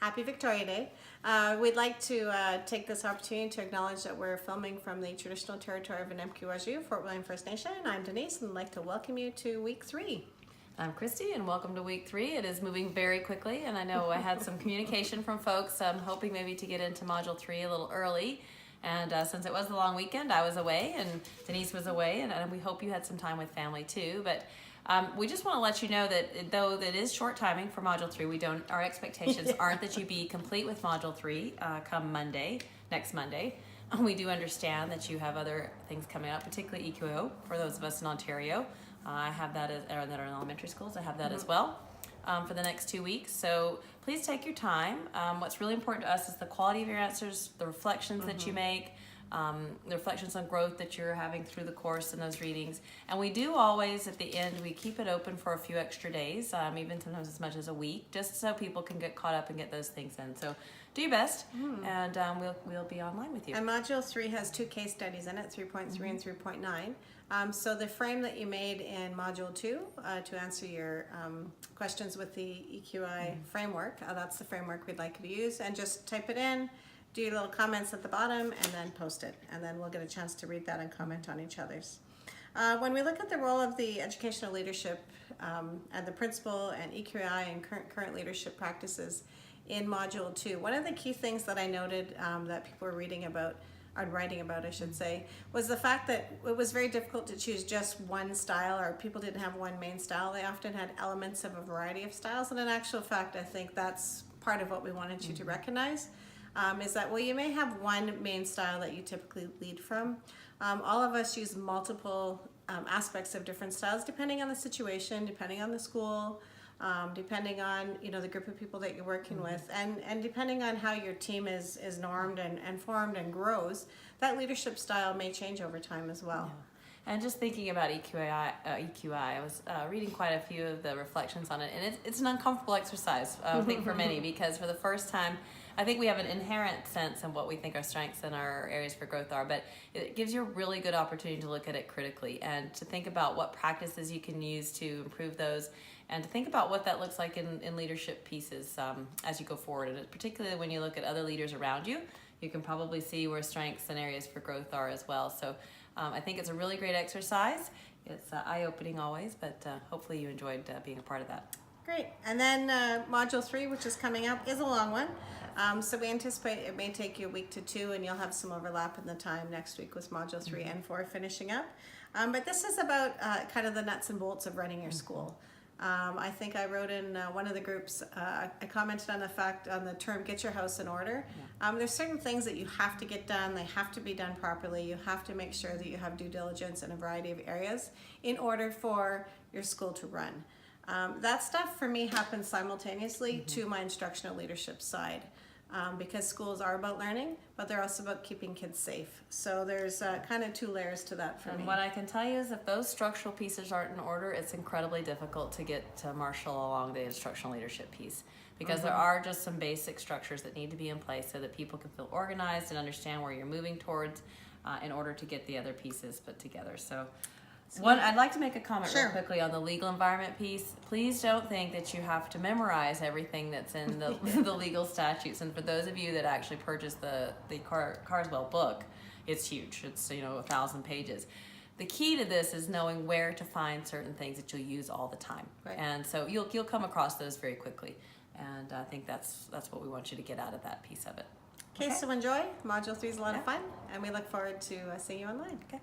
Happy Victoria Day. We'd like to take this opportunity to acknowledge that we're filming from the traditional territory of Nempkiwaju, Fort William First Nation. I'm Denise and I'd like to welcome you to week 3. I'm Christy and welcome to week 3. It is moving very quickly and I know I had some communication from folks. I'm hoping maybe to get into module 3 a little early. And since it was the long weekend, I was away and Denise was away, and we hope you had some time with family too. But we just want to let you know that though that is short timing for module 3, our expectations aren't that you be complete with module 3 come next Monday. We do understand that you have other things coming up, particularly EQO for those of us in Ontario. I have that that are in elementary schools. I have that as well for the next 2 weeks. So please take your time. What's really important to us is the quality of your answers, the reflections that you make, the reflections on growth that you're having through the course and those readings. And we do always, at the end, we keep it open for a few extra days, even sometimes as much as a week, just so people can get caught up and get those things in. So do your best, and we'll be online with you. And Module 3 has 2 case studies in it, 3.3 and 3.9. So the frame that you made in Module 2 to answer your questions with the EQI framework, that's the framework we'd like you to use. And just type it in, do your little comments at the bottom, and then post it. And then we'll get a chance to read that and comment on each other's. When we look at the role of the educational leadership and the principal and EQI and current leadership practices in Module 2, one of the key things that I noted that people were reading about, or writing about I should say, was the fact that it was very difficult to choose just one style, or people didn't have one main style. They often had elements of a variety of styles, and in actual fact I think that's part of what we wanted you to recognize. Is that, well, you may have one main style that you typically lead from. All of us use multiple aspects of different styles depending on the situation, depending on the school, depending on the group of people that you're working with, and depending on how your team is normed and formed and grows, that leadership style may change over time as well. Yeah. And just thinking about EQI, I was reading quite a few of the reflections on it, and it's an uncomfortable exercise, I think, for many, because for the first time, I think we have an inherent sense of what we think our strengths and our areas for growth are, but it gives you a really good opportunity to look at it critically and to think about what practices you can use to improve those, and to think about what that looks like in leadership pieces as you go forward. And particularly when you look at other leaders around you, you can probably see where strengths and areas for growth are as well. So I think it's a really great exercise. It's eye-opening always, but hopefully you enjoyed being a part of that. Great. And then Module 3, which is coming up, is a long one. So we anticipate it may take you a week to 2, and you'll have some overlap in the time next week with Module 3 and 4 finishing up. But this is about kind of the nuts and bolts of running your school. I think I wrote in one of the groups, I commented on the term, get your house in order. There's certain things that you have to get done. They have to be done properly. You have to make sure that you have due diligence in a variety of areas in order for your school to run. That stuff for me happens simultaneously to my instructional leadership side, because schools are about learning, but they're also about keeping kids safe. So there's kind of 2 layers to that for me. What I can tell you is if those structural pieces aren't in order, it's incredibly difficult to get to marshal along the instructional leadership piece, because there are just some basic structures that need to be in place so that people can feel organized and understand where you're moving towards in order to get the other pieces put together. So I'd like to make a comment real quickly on the legal environment piece. Please don't think that you have to memorize everything that's in the, the legal statutes. And for those of you that actually purchased the Carswell book, it's huge. It's 1,000 pages. The key to this is knowing where to find certain things that you'll use all the time. Right. And so you'll come across those very quickly. And I think that's what we want you to get out of that piece of it. Okay, so enjoy. Module 3 is a lot of fun, and we look forward to seeing you online. Okay.